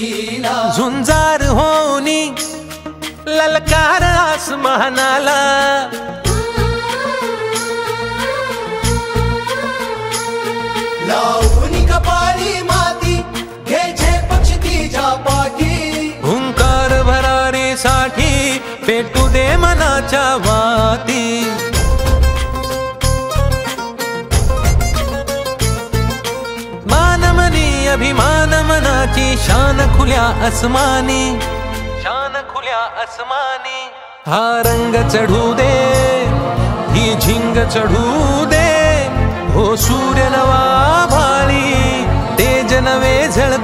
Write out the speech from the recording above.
लीला झुंजार होनी ललकार आसमानाला लावून कपाळी माती घ्यायचे पक्ष तिच्या पाठी हुंकार भरारीसाठी पेटू दे मनाच्या वाती मानमनी अभिमान मनाची शान खुल्या आसमानी शान खुल्या आसमानी हा रंग चढू दे ही झिंग चढू दे हो सूर्य नवा भाळी तेज नवे झळ